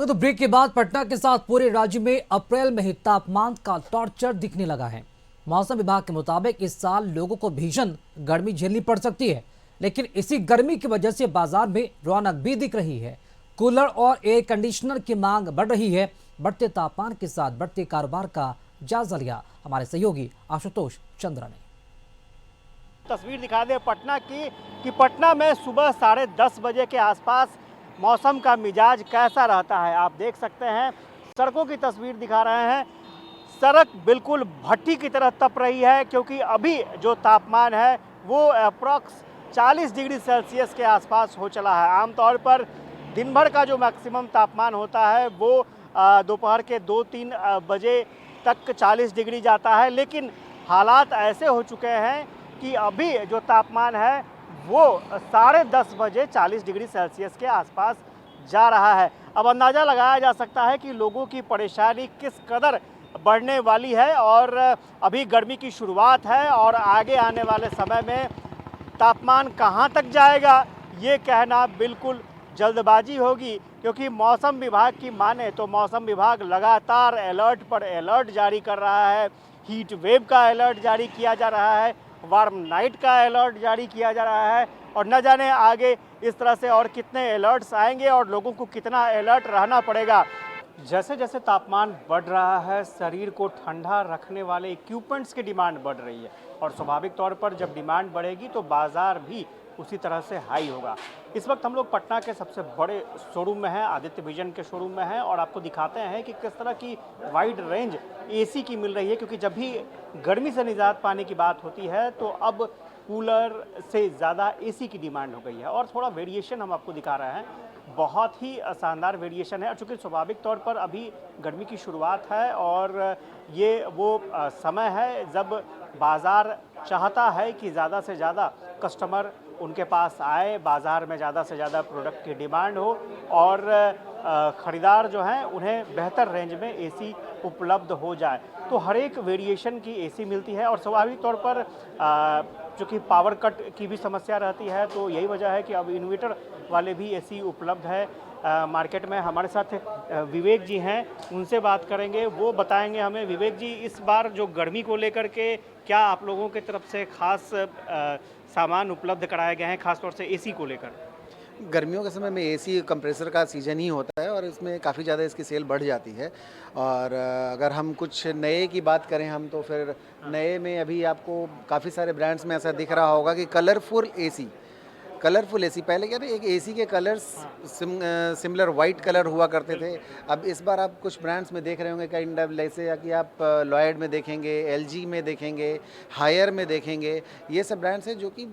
तो ब्रेक के बाद पटना के साथ पूरे राज्य में अप्रैल में ही तापमान का टॉर्चर दिखने लगा है। मौसम विभाग के मुताबिक इस साल लोगों को भीषण गर्मी झेलनी पड़ सकती है, लेकिन इसी गर्मी की वजह से बाजार में रौनक भी दिख रही है। कूलर और एयर कंडीशनर की मांग बढ़ रही है। बढ़ते तापमान के साथ बढ़ते कारोबार का जायजा लिया हमारे सहयोगी आशुतोष चंद्रा ने। तस्वीर दिखा दे पटना की कि पटना में सुबह 10:30 बजे के आसपास मौसम का मिजाज कैसा रहता है। आप देख सकते हैं, सड़कों की तस्वीर दिखा रहे हैं। सड़क बिल्कुल भट्टी की तरह तप रही है, क्योंकि अभी जो तापमान है वो अप्रॉक्स 40 डिग्री सेल्सियस के आसपास हो चला है। आमतौर पर दिन भर का जो मैक्सिमम तापमान होता है वो दोपहर के 2-3 बजे तक 40 डिग्री जाता है, लेकिन हालात ऐसे हो चुके हैं कि अभी जो तापमान है वो 10:30 बजे 40 डिग्री सेल्सियस के आसपास जा रहा है। अब अंदाज़ा लगाया जा सकता है कि लोगों की परेशानी किस कदर बढ़ने वाली है, और अभी गर्मी की शुरुआत है और आगे आने वाले समय में तापमान कहां तक जाएगा ये कहना बिल्कुल जल्दबाजी होगी, क्योंकि मौसम विभाग की माने तो मौसम विभाग लगातार अलर्ट पर अलर्ट जारी कर रहा है। हीट वेव का अलर्ट जारी किया जा रहा है, वार्म नाइट का अलर्ट जारी किया जा रहा है, और न जाने आगे इस तरह से और कितने अलर्ट्स आएंगे और लोगों को कितना अलर्ट रहना पड़ेगा। जैसे जैसे तापमान बढ़ रहा है, शरीर को ठंडा रखने वाले इक्विपमेंट्स की डिमांड बढ़ रही है, और स्वाभाविक तौर पर जब डिमांड बढ़ेगी तो बाज़ार भी उसी तरह से हाई होगा। इस वक्त हम लोग पटना के सबसे बड़े शोरूम में हैं, आदित्य विजन के शोरूम में हैं, और आपको दिखाते हैं कि किस तरह की वाइड रेंज एसी की मिल रही है, क्योंकि जब भी गर्मी से निजात पाने की बात होती है तो अब कूलर से ज़्यादा एसी की डिमांड हो गई है। और थोड़ा वेरिएशन हम आपको दिखा रहे हैं, बहुत ही शानदार वेरिएशन है, और चूँकि स्वाभाविक तौर पर अभी गर्मी की शुरुआत है और ये वो समय है जब बाज़ार चाहता है कि ज़्यादा से ज़्यादा कस्टमर उनके पास आए, बाज़ार में ज़्यादा से ज़्यादा प्रोडक्ट की डिमांड हो, और ख़रीदार जो हैं उन्हें बेहतर रेंज में एसी उपलब्ध हो जाए। तो हर एक वेरिएशन की एसी मिलती है, और स्वाभाविक तौर पर चूँकि पावर कट की भी समस्या रहती है, तो यही वजह है कि अब इन्वर्टर वाले भी एसी उपलब्ध है मार्केट में। हमारे साथ विवेक जी हैं, उनसे बात करेंगे, वो बताएंगे हमें। विवेक जी, इस बार जो गर्मी को लेकर के क्या आप लोगों की तरफ से खास सामान उपलब्ध कराए गए हैं, खासतौर से एसी को लेकर? गर्मियों के समय में एसी कंप्रेसर का सीज़न ही होता है और इसमें काफ़ी ज़्यादा इसकी सेल बढ़ जाती है। और अगर हम कुछ नए की बात करें हम, तो फिर नए में अभी आपको काफ़ी सारे ब्रांड्स में ऐसा दिख रहा होगा कि कलरफुल एसी। पहले क्या था, एक एसी के कलर्स सिमिलर वाइट कलर हुआ करते थे। अब इस बार आप कुछ ब्रांड्स में देख रहे होंगे काइंड ऑफ जैसे कि आप लॉयड में देखेंगे, एलजी में देखेंगे, हायर में देखेंगे। ये सब ब्रांड्स हैं जो कि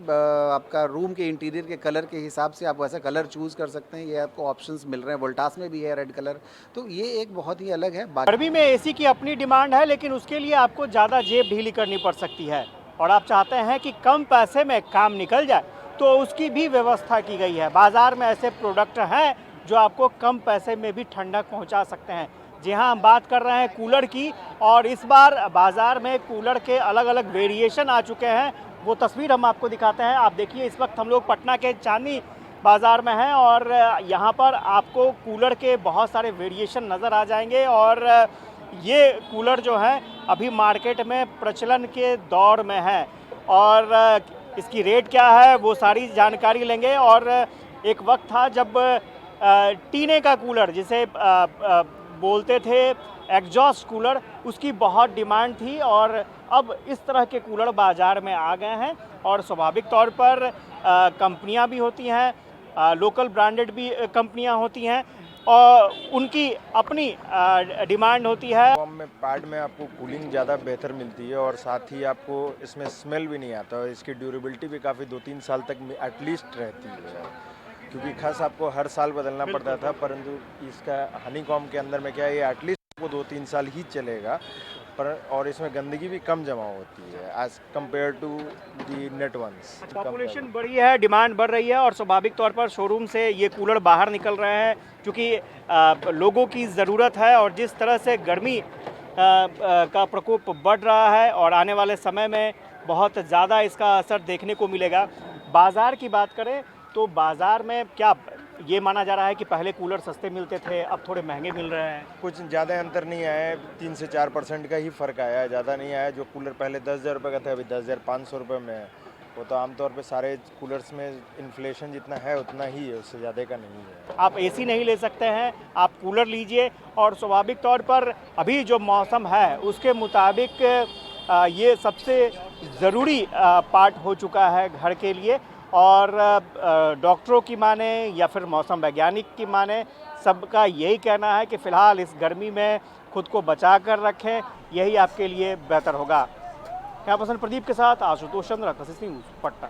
आपका रूम के इंटीरियर के कलर के हिसाब से आप वैसा कलर चूज़ कर सकते हैं। ये आपको ऑप्शंस मिल रहे हैं। वोल्टास में भी है रेड कलर, तो ये एक बहुत ही अलग है। गर्मी में एसी की अपनी डिमांड है, लेकिन उसके लिए आपको ज़्यादा जेब ढीली करनी पड़ सकती है, और आप चाहते हैं कि कम पैसे में काम निकल जाए, तो उसकी भी व्यवस्था की गई है। बाज़ार में ऐसे प्रोडक्ट हैं जो आपको कम पैसे में भी ठंडक पहुंचा सकते हैं। जी हाँ, हम बात कर रहे हैं कूलर की, और इस बार बाज़ार में कूलर के अलग अलग वेरिएशन आ चुके हैं। वो तस्वीर हम आपको दिखाते हैं। आप देखिए, इस वक्त हम लोग पटना के चांदनी बाज़ार में हैं, और यहाँ पर आपको कूलर के बहुत सारे वेरिएशन नज़र आ जाएंगे। और ये कूलर जो है अभी मार्केट में प्रचलन के दौर में है, और इसकी रेट क्या है वो सारी जानकारी लेंगे। और एक वक्त था जब टीने का कूलर, जिसे बोलते थे एग्जॉस्ट कूलर, उसकी बहुत डिमांड थी, और अब इस तरह के कूलर बाज़ार में आ गए हैं। और स्वाभाविक तौर पर कंपनियां भी होती हैं, लोकल ब्रांडेड भी कंपनियां होती हैं, और उनकी अपनी डिमांड होती है। फॉर्म में पैड में आपको कूलिंग ज़्यादा बेहतर मिलती है, और साथ ही आपको इसमें स्मेल भी नहीं आता, और इसकी ड्यूरेबिलिटी भी काफ़ी 2-3 साल तक एटलीस्ट रहती है, क्योंकि खास आपको हर साल बदलना पड़ता था, परंतु इसका हनीकॉम के अंदर में क्या है, ये एटलीस्ट आपको 2-3 साल ही चलेगा। पर और इसमें गंदगी भी कम जमा होती है as compare to the net ones. Population बढ़ी है, डिमांड बढ़ रही है, और स्वाभाविक तौर पर शोरूम से ये कूलर बाहर निकल रहे हैं, क्योंकि लोगों की ज़रूरत है। और जिस तरह से गर्मी का प्रकोप बढ़ रहा है, और आने वाले समय में बहुत ज़्यादा इसका असर देखने को मिलेगा। बाज़ार की बात करें तो बाज़ार में क्या ये माना जा रहा है कि पहले कूलर सस्ते मिलते थे, अब थोड़े महंगे मिल रहे हैं। कुछ ज़्यादा अंतर नहीं आया है, 3 से 4% का ही फ़र्क आया है, ज़्यादा नहीं आया है। जो कूलर पहले 10,000 रुपये का था अभी 10,500 रुपये में है। वो तो आमतौर पे सारे कूलर्स में इन्फ्लेशन जितना है उतना ही है, उससे ज़्यादा का नहीं है। आप एसी नहीं ले सकते हैं, आप कूलर लीजिए। और स्वाभाविक तौर पर अभी जो मौसम है उसके मुताबिक ये सबसे ज़रूरी पार्ट हो चुका है घर के लिए। और डॉक्टरों की माने या फिर मौसम वैज्ञानिक की माने, सबका यही कहना है कि फ़िलहाल इस गर्मी में खुद को बचा कर रखें, यही आपके लिए बेहतर होगा। कैमरा पर्सन प्रदीप के साथ आशुतोष चंद्र, कशिश न्यूज़, पटना।